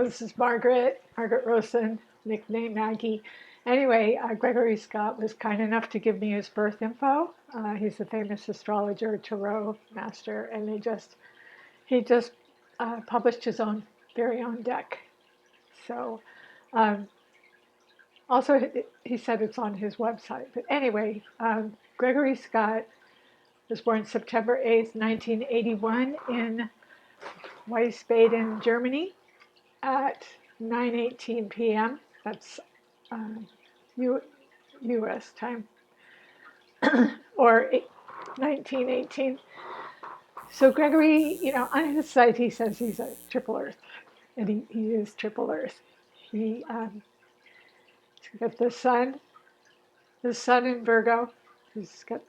this is Margaret Rosen, nickname Maggie. Anyway, Gregory Scott was kind enough to give me his birth info. He's a famous astrologer, tarot master, and he just published his very own deck. So, um, also he said it's on his website. But anyway, Gregory Scott was born September 8th, 1981 in Wiesbaden, Germany at 9:18 p.m. That's U.S. time, or 1918. So Gregory, on his site he says he's a triple Earth, and he is triple Earth. He's got the sun in Virgo. He's got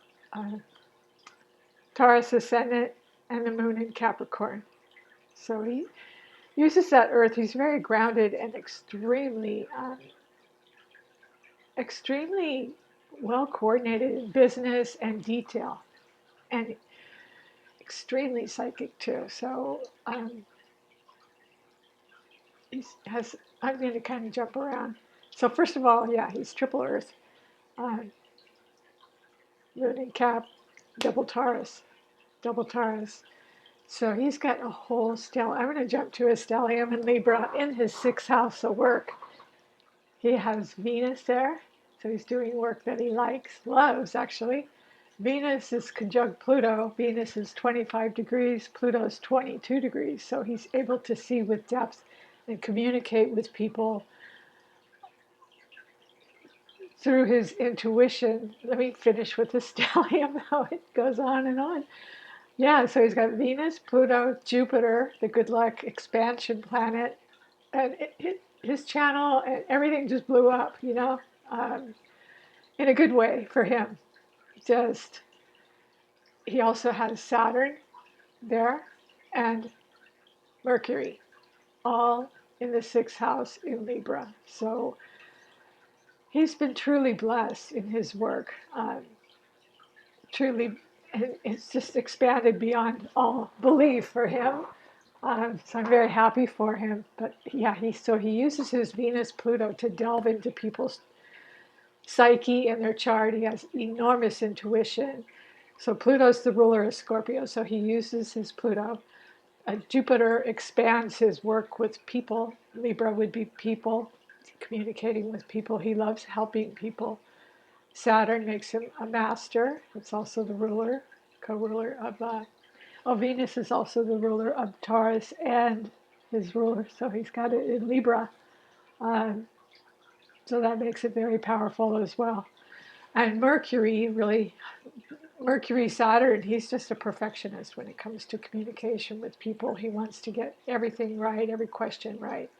Taurus ascendant and the moon in Capricorn. So he uses that Earth. He's very grounded and extremely well coordinated in business and detail, and extremely psychic too. So I'm going to kind of jump around. So first of all, yeah, he's triple Earth, moon in Cap, double Taurus. So he's got a whole stellium. I'm going to jump to a stellium in Libra in his sixth house of work. He has Venus there, so he's doing work that he loves actually. Venus is conjunct Pluto. Venus is 25 degrees, Pluto is 22 degrees, so he's able to see with depth and communicate with people through his intuition. Let me finish with the stellium, how it goes on and on. Yeah, so he's got Venus, Pluto, Jupiter, the good luck expansion planet, and his channel and everything just blew up, in a good way for him. He also has Saturn there and Mercury, all in the sixth house in Libra. So he's been truly blessed in his work. Truly, it's just expanded beyond all belief for him. So I'm very happy for him. But yeah, he uses his Venus Pluto to delve into people's psyche and their chart. He has enormous intuition. So Pluto's the ruler of Scorpio, so he uses his Pluto. Jupiter expands his work with people. Libra would be people, communicating with people. He loves helping people. Saturn makes him a master. It's also the co-ruler of Venus is also the ruler of Taurus and his ruler, so he's got it in Libra. So that makes it very powerful as well. And Mercury, Saturn, he's just a perfectionist when it comes to communication with people. He wants to get everything right, every question right.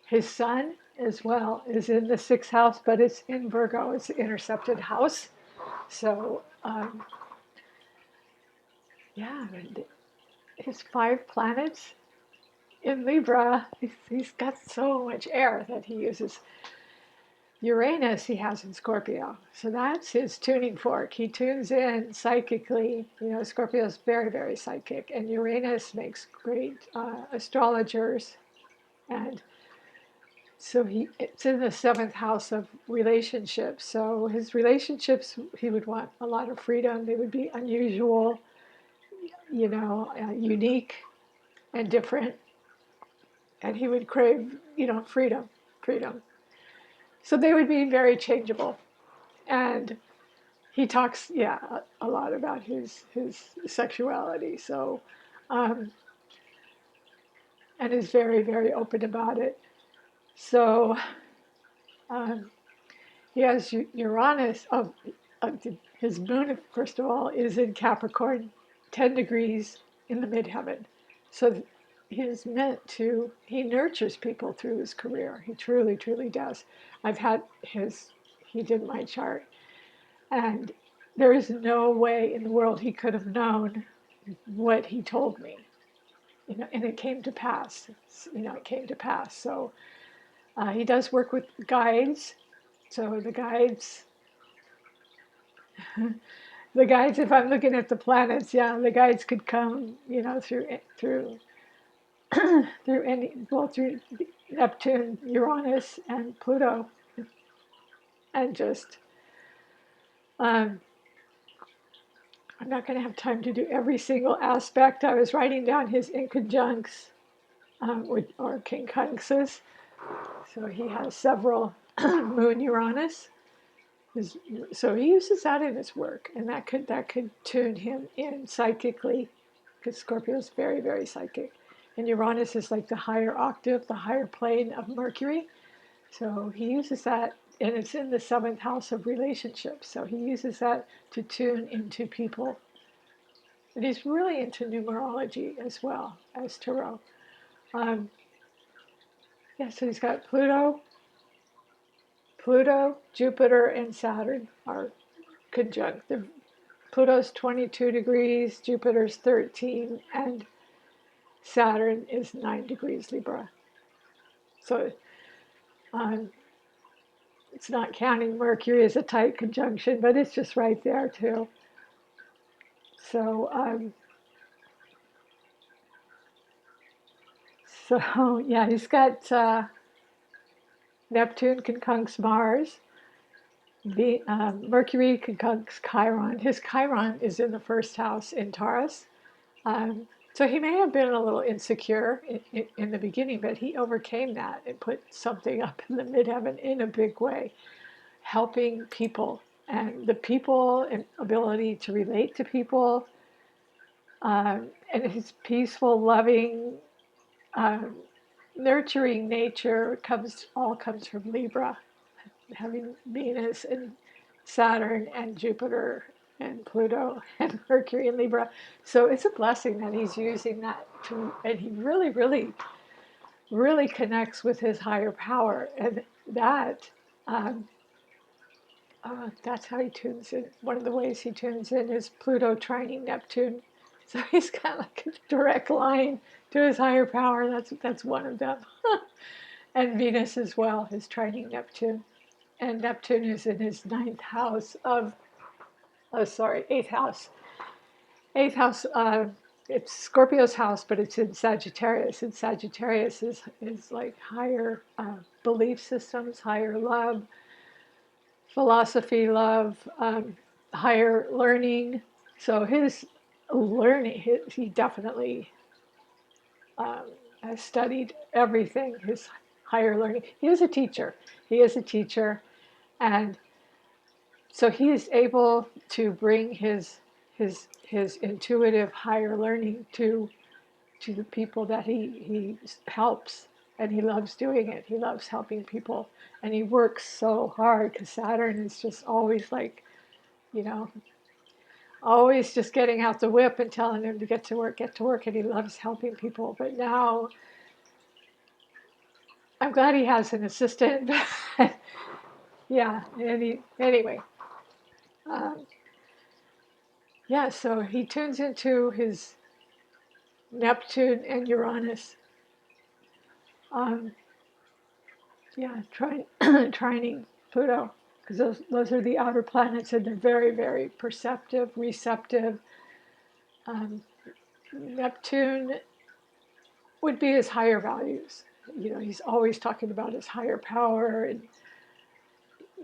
His sun as well is in the sixth house, but it's in Virgo. It's the intercepted house. So, yeah, his 5 planets in Libra, he's got so much air that he uses. Uranus he has in Scorpio. So that's his tuning fork. He tunes in psychically. Scorpio is very, very psychic. And Uranus makes great astrologers. And so it's in the 7th house of relationships. So his relationships, he would want a lot of freedom. They would be unusual, unique and different. And he would crave, freedom. So they would be very changeable. And he talks, a lot about his sexuality. So, and is very, very open about it. So he has Uranus his moon, first of all, is in Capricorn, 10 degrees in the midheaven. So he nurtures people through his career. He truly, truly does. He did my chart. And there is no way in the world he could have known what he told me. And it came to pass. So he does work with guides. So the guides, if I'm looking at the planets, the guides could come, through through Neptune, Uranus, and Pluto, and just um, I'm not going to have time to do every single aspect. I was writing down his inconjuncts or quincunxes. So he has several moon Uranus. So he uses that in his work, and that could tune him in psychically, because Scorpio is very, very psychic, and Uranus is like the higher octave, the higher plane of Mercury. So he uses that, and it's in the seventh house of relationships. So he uses that to tune into people, and he's really into numerology as well as tarot. Um, yeah, so he's got Pluto, Jupiter, and Saturn are conjunct. Pluto's 22 degrees, Jupiter's 13, and Saturn is 9 degrees Libra. So um, it's not counting Mercury as a tight conjunction, but it's just right there too. So, so yeah, he's got Neptune conjuncts Mars, Mercury conjuncts Chiron. His Chiron is in the first house in Taurus. Um, so he may have been a little insecure in the beginning, but he overcame that and put something up in the midheaven in a big way, helping people and the people and ability to relate to people, and his peaceful, loving, um, nurturing nature all comes from Libra, having Venus and Saturn and Jupiter and Pluto and Mercury and Libra. So it's a blessing that he's using that to, and he really, really, really connects with his higher power. And that, um, that's how he tunes in. One of the ways he tunes in is Pluto trining Neptune. So he's got like a direct line to his higher power. That's one of them. And Venus as well is trining Neptune. And Neptune is in his ninth house of, oh, sorry, eighth house. Eighth house, it's Scorpio's house, but it's in Sagittarius. And Sagittarius is like higher belief systems, higher love, philosophy, love, higher learning. So his learning, he definitely um, has studied everything, his higher learning. He is a teacher. He is a teacher. And so he is able to bring his intuitive higher learning to the people that he helps, and he loves doing it. He loves helping people, and he works so hard because Saturn is just always like, you know, always just getting out the whip and telling him to get to work, and he loves helping people. But now I'm glad he has an assistant. Yeah, anyway, um, yeah. So he tunes into his Neptune and Uranus. Um, yeah, trining Pluto, because those are the outer planets, and they're very, very perceptive, receptive. Um, Neptune would be his higher values. You know, he's always talking about his higher power and,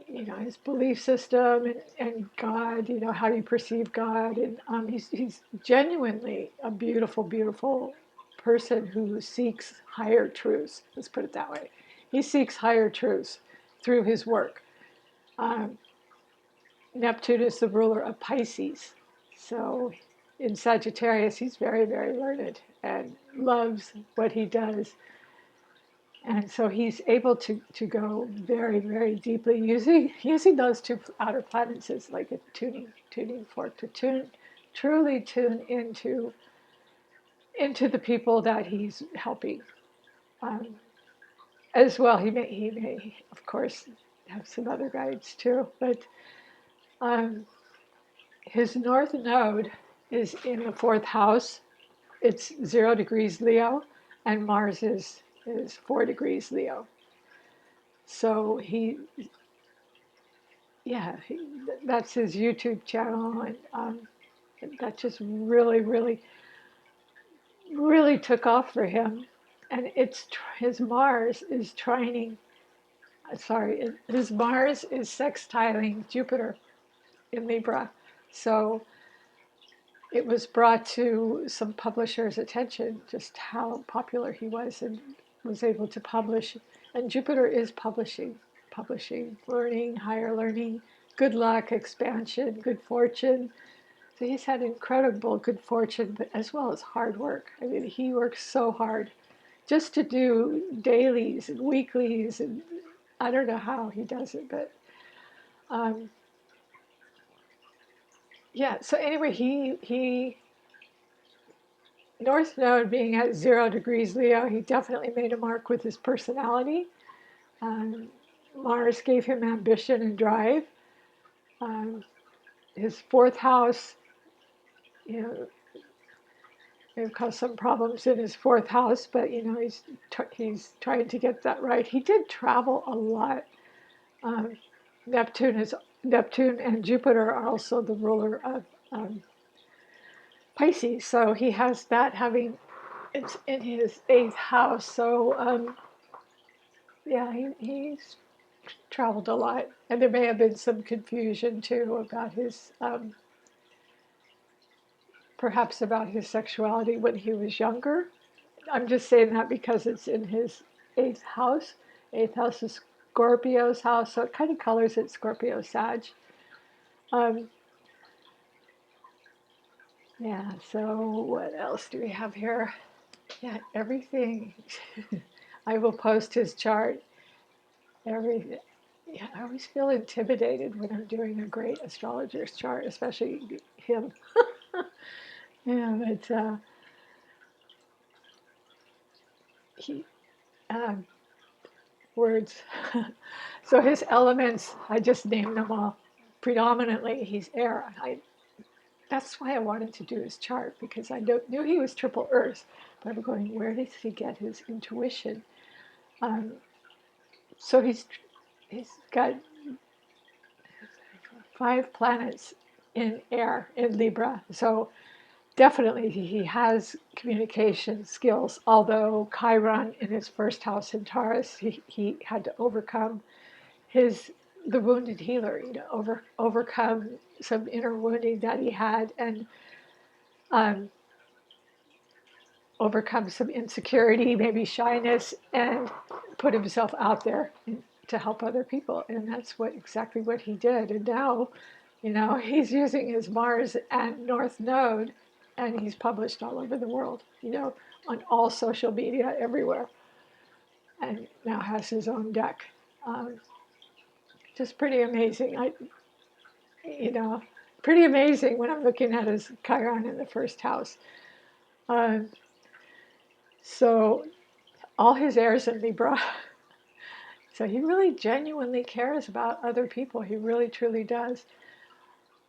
you know, his belief system and God. You know, how you perceive God, and he's genuinely a beautiful, beautiful person who seeks higher truths. Let's put it that way. He seeks higher truths through his work. Um, Neptune is the ruler of Pisces. So in Sagittarius, he's very, very learned and loves what he does. And so he's able to go very, very deeply using those two outer planets as like a tuning fork to truly tune into the people that he's helping. Um, as well, he may of course have some other guides too, but um, his north node is in the fourth house. It's 0 degrees Leo, and Mars is 4 degrees Leo. So that's his YouTube channel, and that just really, really, really took off for him. and his Mars is trining. Sorry, his Mars is sextiling Jupiter in Libra. So it was brought to some publishers' attention just how popular he was and was able to publish. And Jupiter is publishing, learning, higher learning, good luck, expansion, good fortune. So he's had incredible good fortune, but as well as hard work. I mean, he works so hard just to do dailies and weeklies, and I don't know how he does it, but um, yeah. So anyway, he North Node being at 0 degrees Leo, he definitely made a mark with his personality. Um, Mars gave him ambition and drive. Um, his fourth house, you know, may have caused some problems in his fourth house, but you know he's trying to get that right. He did travel a lot. Um, Neptune is Neptune and Jupiter are also the ruler of Pisces, so he has that having it's in his eighth house. So yeah, he's traveled a lot, and there may have been some confusion too about his perhaps about his sexuality when he was younger. I'm just saying that because it's in his eighth house. Eighth house is Scorpio's house, so it kind of colors it Scorpio Sag. Um, yeah, so what else do we have here? Yeah, everything. I will post his chart. Every, yeah, I always feel intimidated when I'm doing a great astrologer's chart, especially him. Yeah, but he, um, words. So his elements, I just named them all. Predominantly, he's air. That's why I wanted to do his chart because I knew he was triple Earth. But I'm going, where does he get his intuition? Um, so he's got 5 planets in air in Libra. So definitely he has communication skills. Although Chiron in his first house in Taurus, he had to overcome his the wounded healer, you know, overcome some inner wounding that he had, and um, overcome some insecurity, maybe shyness, and put himself out there to help other people. And that's exactly what he did. And now, you know, he's using his Mars and North Node, and he's published all over the world, you know, on all social media everywhere, and now has his own deck. Um, just pretty amazing. You know, pretty amazing when I'm looking at his Chiron in the first house. Um, so all his heirs in Libra. So he really genuinely cares about other people. He really truly does.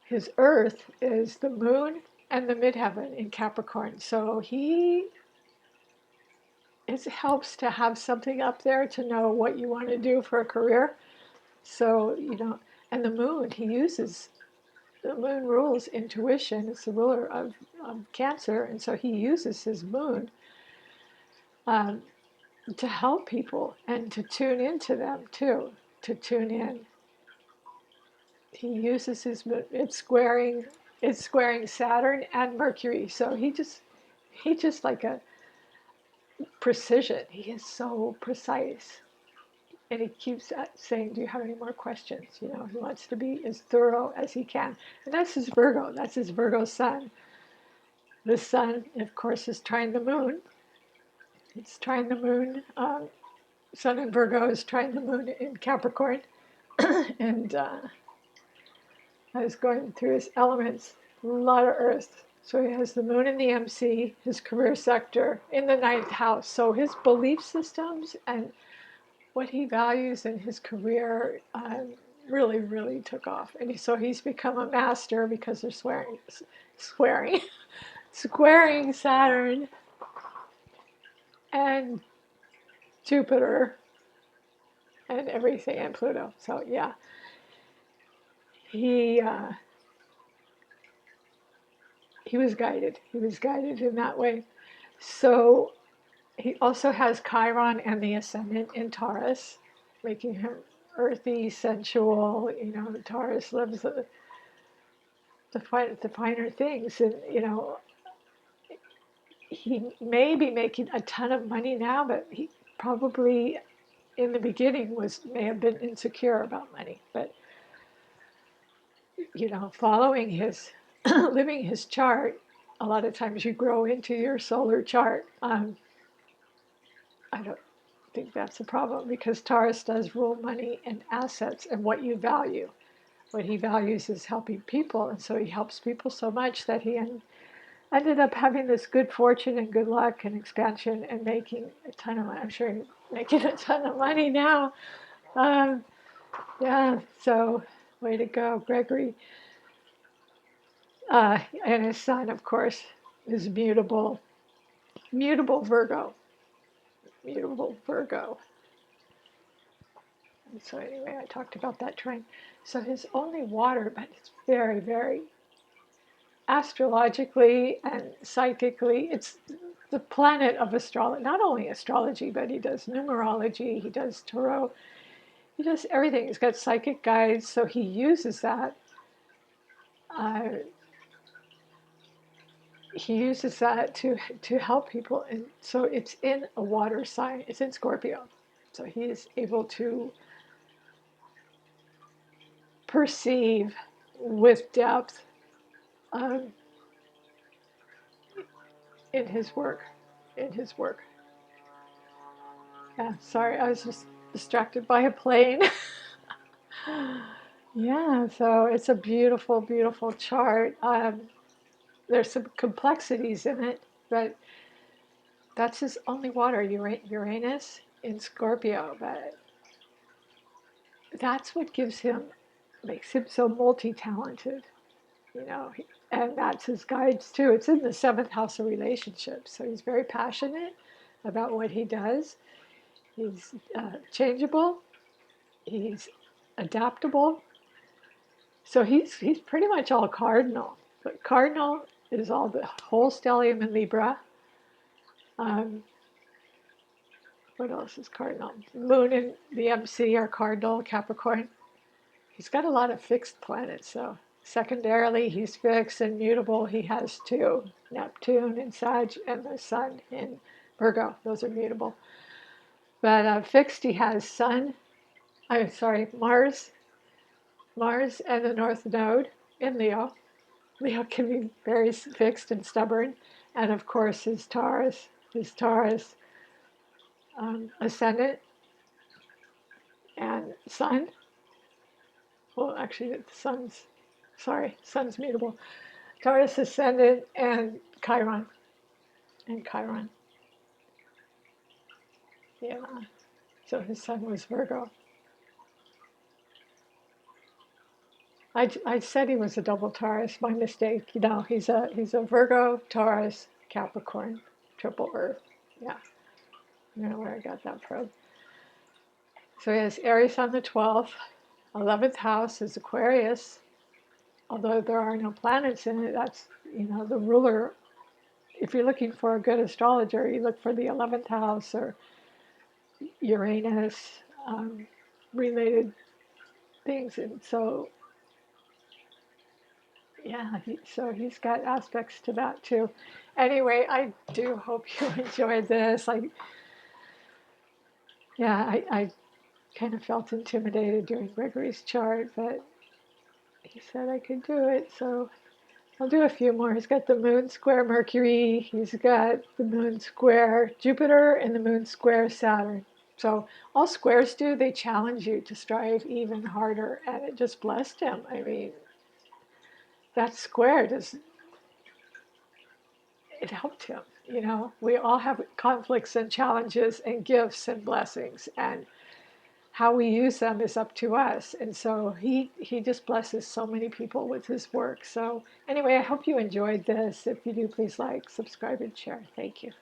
His Earth is the moon and the midheaven in Capricorn. So it helps to have something up there to know what you want to do for a career. So, you know, and the moon rules intuition. It's the ruler of Cancer. And so he uses his moon um, to help people and to tune into them too, to tune in. He uses his moon. It's squaring Saturn and Mercury. So he just like a precision. He is so precise. And he keeps saying, do you have any more questions? You know, he wants to be as thorough as he can. And that's his Virgo. That's his Virgo sun. The sun, of course, is trine the moon. It's trine the moon. Sun in Virgo is trine the moon in Capricorn. And I was going through his elements, a lot of earth. So he has the moon in the MC, his career sector in the ninth house. So his belief systems and what he values in his career really, really took off. And so he's become a master because they're swearing, squaring Saturn and Jupiter and everything and Pluto. So yeah, he he was guided. He was guided in that way. So He also has Chiron and the ascendant in Taurus, making him earthy, sensual. Taurus loves the finer things, and he may be making a ton of money now, but he probably in the beginning may have been insecure about money. But following his living his chart, a lot of times you grow into your solar chart. I don't think that's a problem because Taurus does rule money and assets and what you value. What he values is helping people, and so he helps people so much that he ended up having this good fortune and good luck and expansion and making a ton of money. I'm sure he's making a ton of money now. Um, yeah, so way to go, Gregory. And his son, of course, is mutable Virgo, mutable Virgo. And so anyway, I talked about that trine. So his only water, but it's very, very astrologically and psychically, it's the planet of astrology. Not only astrology, but he does numerology, he does tarot, he does everything. He's got psychic guides, so he uses that. Uh, he uses that to help people, and so it's in a water sign. It's in Scorpio, so he is able to perceive with depth um, in his work. In his work. Yeah, sorry, I was just distracted by a plane. Yeah, so it's a beautiful, beautiful chart. There's some complexities in it, but that's his only water, Uranus in Scorpio. But that's what makes him so multi-talented, you know. And that's his guides too. It's in the seventh house of relationships, so he's very passionate about what he does. He's changeable. He's adaptable. So he's pretty much all cardinal. But cardinal is all the whole stellium in Libra. Um, what else is cardinal? Moon and the MC are cardinal, Capricorn. He's got a lot of fixed planets, so secondarily he's fixed and mutable. He has two, Neptune in Sag and the Sun in Virgo. Those are mutable. But fixed, he has Mars, and the North Node in Leo. Leo can be very fixed and stubborn, and of course his Taurus ascendant and Sun. Well, actually, Sun's mutable. Taurus ascendant and Chiron. And Chiron. Yeah. So his sun was Virgo. I said he was a double Taurus. My mistake. He's a Virgo, Taurus, Capricorn, triple Earth. Yeah. I don't know where I got that from. So he has Aries on the 12th. 11th house is Aquarius. Although there are no planets in it, that's the ruler. If you're looking for a good astrologer, you look for the 11th house or Uranus related things. And so, yeah, so he's got aspects to that too. Anyway, I do hope you enjoyed this. I kind of felt intimidated during Gregory's chart, but he said I could do it. So I'll do a few more. He's got the moon square Mercury. He's got the moon square Jupiter and the moon square Saturn. So all squares do, they challenge you to strive even harder. And it just blessed him. I mean, that square it helped him. We all have conflicts and challenges and gifts and blessings. And how we use them is up to us. And so he just blesses so many people with his work. So anyway, I hope you enjoyed this. If you do, please like, subscribe, and share. Thank you.